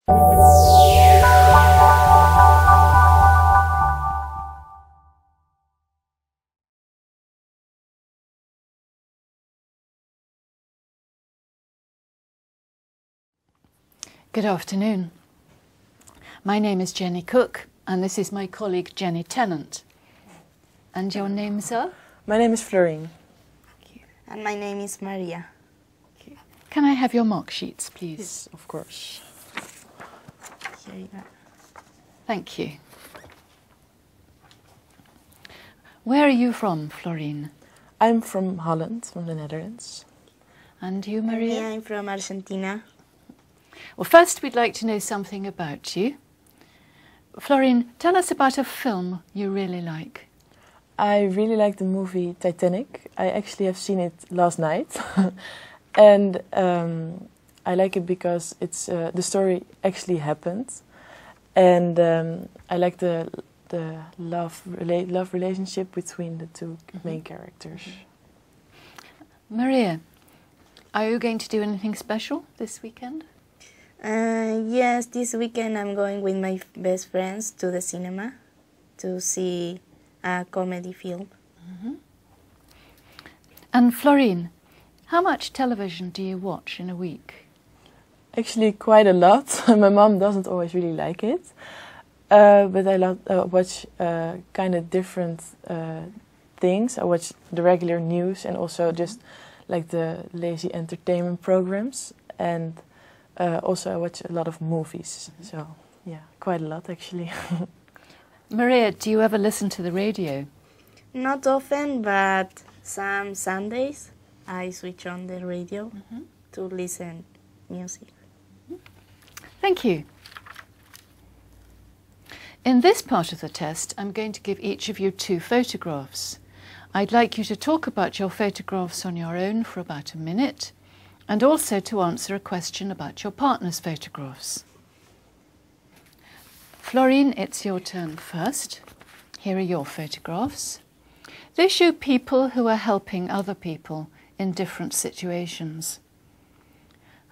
Good afternoon. My name is Jenny Cook and this is my colleague Jenny Tennant. And your names are? My name is Florine. And my name is Maria. Can I have your mark sheets, please? Yes, of course. Here you go. Thank you. Where are you from, Florine? I'm from Holland, from the Netherlands. And you, Maria? I'm from Argentina. Well, first we'd like to know something about you. Florine, tell us about a film you really like. I really like the movie Titanic. I actually have seen it last night. And I like it because it's the story actually happened. And I like the love relationship between the two main characters. Maria, are you going to do anything special this weekend? Yes, this weekend I'm going with my best friends to the cinema to see a comedy film. And Florine, how much television do you watch in a week? Actually, quite a lot. My mom doesn't always really like it. But I watch kind of different things. I watch the regular news and also just like the lazy entertainment programs. And also I watch a lot of movies. So yeah, quite a lot actually. Maria, do you ever listen to the radio? Not often, but some Sundays I switch on the radio to listen music. Thank you. In this part of the test, I'm going to give each of you 2 photographs. I'd like you to talk about your photographs on your own for about a minute, and also to answer a question about your partner's photographs. Florine, it's your turn first. Here are your photographs. They show people who are helping other people in different situations.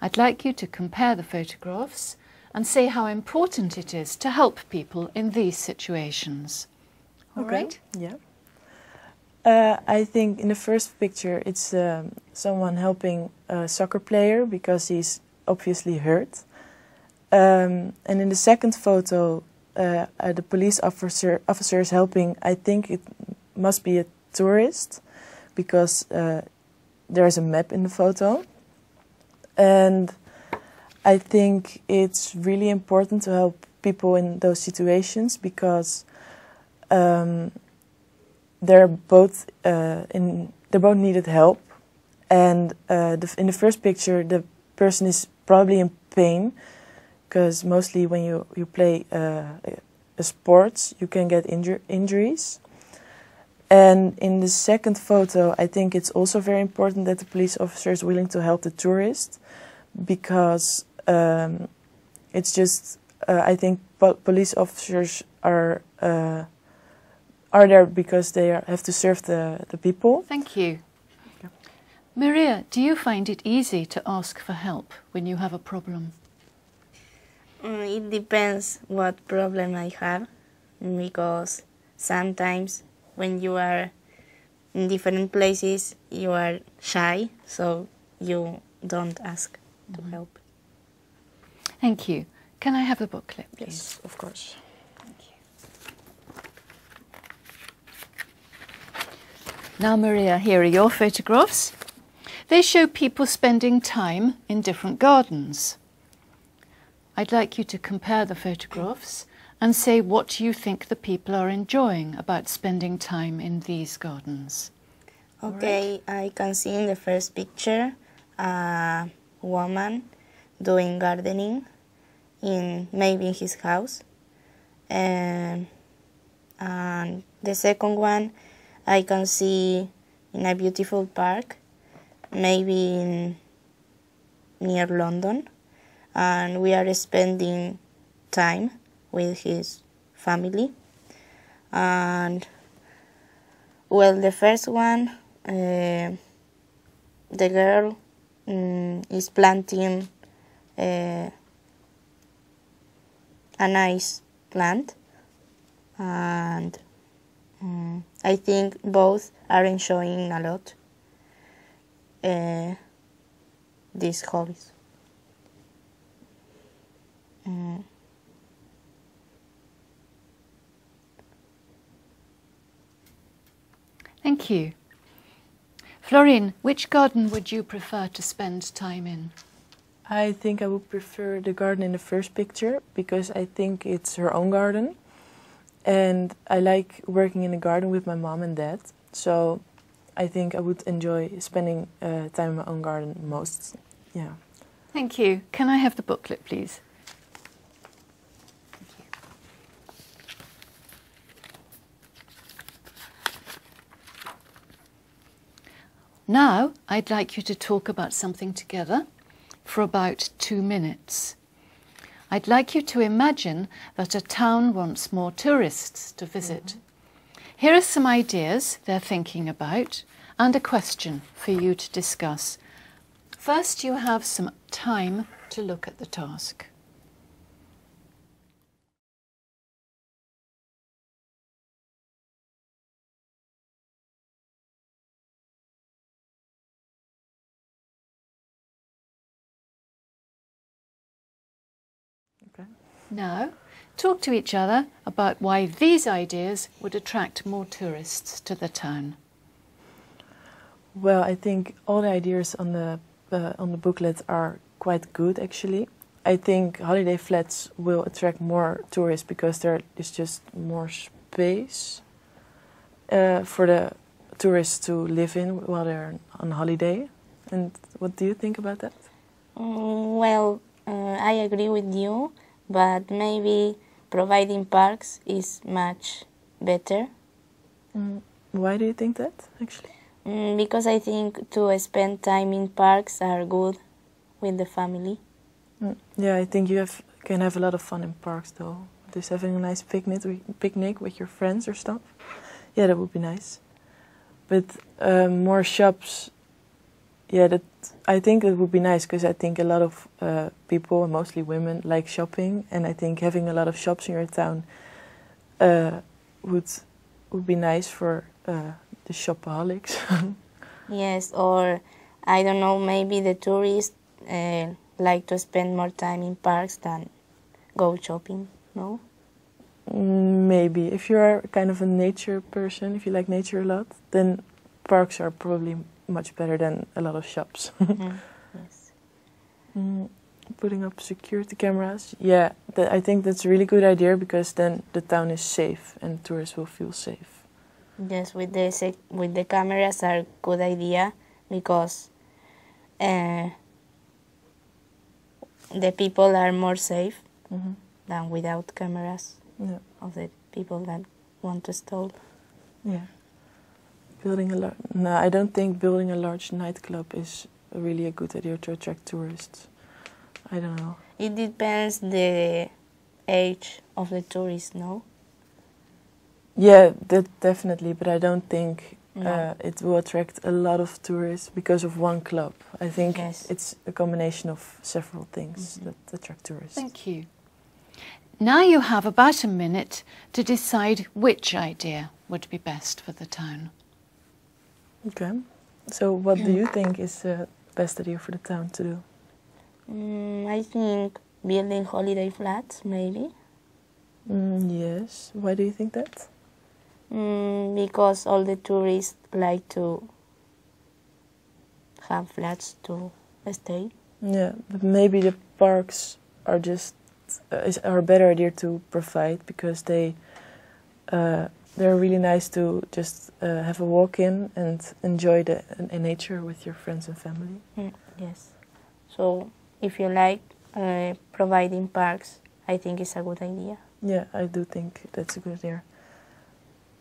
I'd like you to compare the photographs and say how important it is to help people in these situations. All right? Yeah. I think in the first picture it's someone helping a soccer player because he's obviously hurt. And in the second photo, the police officer is helping. I think it must be a tourist because there's a map in the photo. And I think it's really important to help people in those situations because they're both needed help. And in the first picture, the person is probably in pain because mostly when you play a sports, you can get injuries. And in the second photo, I think it's also very important that the police officer is willing to help the tourist because it's just I think police officers are there because they have to serve the people. Thank you. Maria, do you find it easy to ask for help when you have a problem? It depends what problem I have, because sometimes when you are in different places, you are shy, so you don't ask to help. Thank you. Can I have the booklet, please? Yes, of course. Thank you. Now, Maria, here are your photographs. They show people spending time in different gardens. I'd like you to compare the photographs and say what you think the people are enjoying about spending time in these gardens. Okay, right. I can see in the first picture a woman doing gardening maybe in his house. And the second one I can see in a beautiful park, maybe near London, and we are spending time with his family. And well, the first one, the girl is planting a nice plant, and I think both are enjoying a lot these hobbies. Thank you. Florine, which garden would you prefer to spend time in? I think I would prefer the garden in the first picture because I think it's her own garden. And I like working in the garden with my mom and dad. So I think I would enjoy spending time in my own garden most. Yeah. Thank you. Can I have the booklet, please? Thank you. Now, I'd like you to talk about something together for about 2 minutes. I'd like you to imagine that a town wants more tourists to visit. Here are some ideas they're thinking about and a question for you to discuss. First, you have some time to look at the task. Okay. Now, talk to each other about why these ideas would attract more tourists to the town. Well, I think all the ideas on the booklet are quite good, actually. I think holiday flats will attract more tourists because there is just more space for the tourists to live in while they're on holiday. And what do you think about that? Well, I agree with you, but maybe providing parks is much better. Why do you think that, actually? Because I think to spend time in parks are good with the family. Yeah, I think you can have a lot of fun in parks, though. Just having a nice picnic with your friends or stuff. Yeah, that would be nice. But more shops, yeah, I think it would be nice because I think a lot of people, mostly women, like shopping, and I think having a lot of shops in your town would be nice for the shopaholics. Yes, or I don't know, maybe the tourists like to spend more time in parks than go shopping, no? Maybe. If you're kind of a nature person, if you like nature a lot, then parks are probably much better than a lot of shops. Yes. Putting up security cameras, yeah, I think that's a really good idea because then the town is safe and tourists will feel safe. Yes, with the cameras are a good idea because the people are more safe than without cameras of the people that want to steal. Yeah. No, I don't think building a large nightclub is really a good idea to attract tourists. I don't know. It depends the age of the tourist, no? Yeah, that definitely, but I don't think No. it will attract a lot of tourists because of one club. I think Yes. it's a combination of several things that attract tourists. Thank you. Now you have about a minute to decide which idea would be best for the town. Okay. So what do you think is the best idea for the town to do? I think building holiday flats, maybe. Yes. Why do you think that? Because all the tourists like to have flats to stay. Yeah, but maybe the parks are just are a better idea to provide because they're really nice to just have a walk in and enjoy the nature with your friends and family. Yes. So if you like providing parks, I think it's a good idea. Yeah, I do think that's a good idea.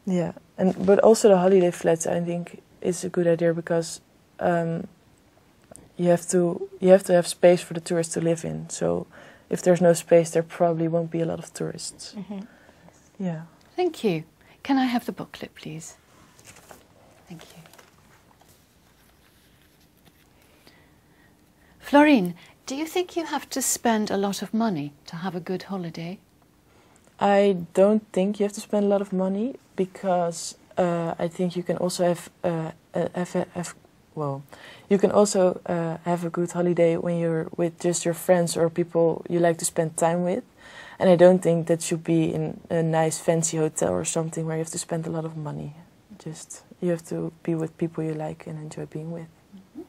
Yeah, but also the holiday flats I think is a good idea because you have to have space for the tourists to live in. So if there's no space, there probably won't be a lot of tourists. Yeah. Thank you. Can I have the booklet, please? Thank you. Florine, do you think you have to spend a lot of money to have a good holiday? I don't think you have to spend a lot of money because I think you can also you can also have a good holiday when you're with just your friends or people you like to spend time with. And I don't think that should be in a nice fancy hotel or something where you have to spend a lot of money. Just you have to be with people you like and enjoy being with. Mm-hmm.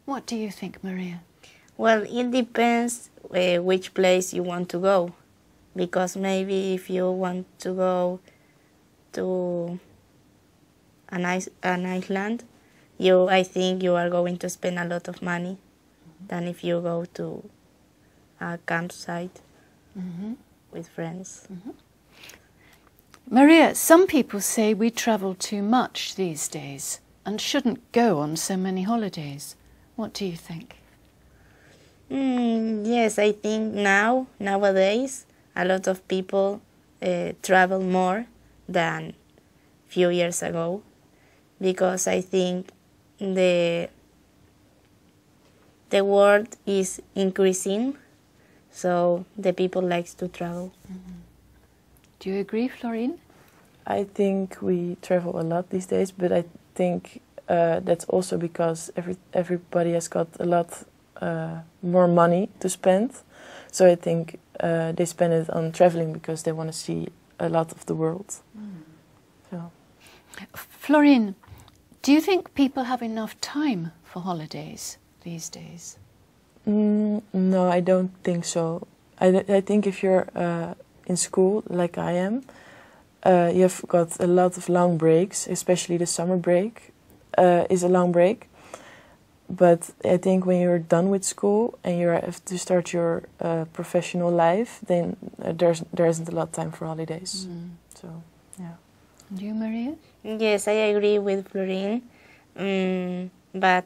What do you think, Maria? Well, it depends which place you want to go. Because maybe if you want to go to an island, I think you are going to spend a lot of money than if you go to a campsite with friends. Maria, some people say we travel too much these days and shouldn't go on so many holidays. What do you think? Yes, I think nowadays, a lot of people travel more than few years ago, because I think the world is increasing, so the people likes to travel. Do you agree, Florine? I think we travel a lot these days, but I think that's also because everybody has got a lot more money to spend. So I think they spend it on traveling because they want to see a lot of the world. So. Florine, do you think people have enough time for holidays these days? No, I don't think so. I think if you're in school, like I am, you've got a lot of long breaks, especially the summer break is a long break. But I think when you're done with school and you have to start your professional life, then there isn't a lot of time for holidays. So, yeah. And you, Maria? Yes, I agree with Florine, but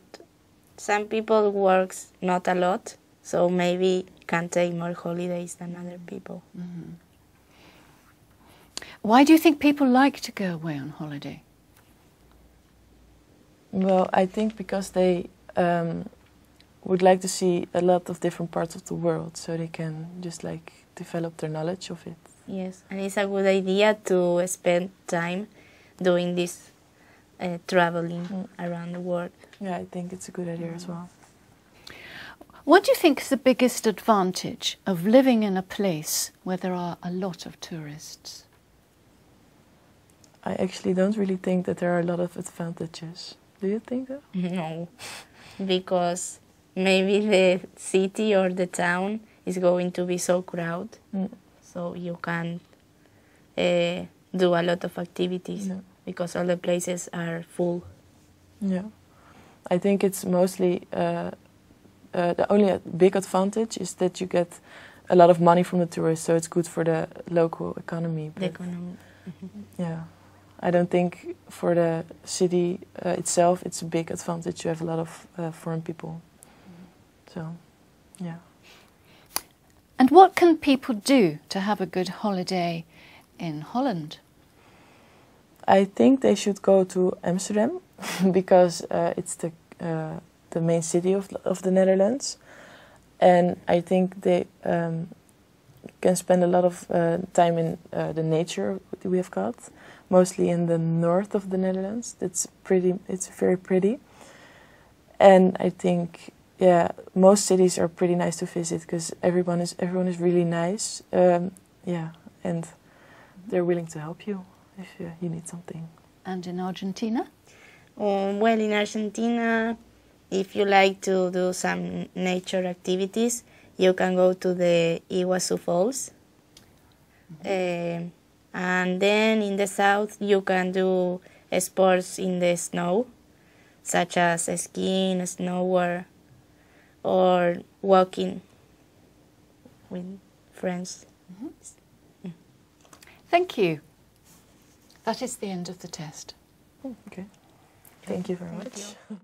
some people works not a lot, so maybe can take more holidays than other people. Why do you think people like to go away on holiday? Well, I think because they would like to see a lot of different parts of the world, so they can just like develop their knowledge of it. Yes, and it's a good idea to spend time doing this traveling around the world. Yeah, I think it's a good idea as well. What do you think is the biggest advantage of living in a place where there are a lot of tourists? I actually don't really think that there are a lot of advantages. Do you think so? No, because maybe the city or the town is going to be so crowded, so you can't do a lot of activities because all the places are full. Yeah, I think it's mostly the only big advantage is that you get a lot of money from the tourists, so it's good for the local economy. The economy. Yeah. I don't think for the city itself it's a big advantage to have a lot of foreign people. So, yeah. And what can people do to have a good holiday in Holland? I think they should go to Amsterdam because it's the main city of the Netherlands, and I think they can spend a lot of time in the nature that we have got. Mostly in the north of the Netherlands. It's very pretty. And I think, yeah, most cities are pretty nice to visit because everyone is really nice. Yeah, and they're willing to help you if you need something. And in Argentina? Well, in Argentina, if you like to do some nature activities, you can go to the Iguazu Falls. And then in the south, you can do sports in the snow, such as skiing, snowboard, or walking with friends. Thank you. That is the end of the test. Okay. Thank you very much. Thank you.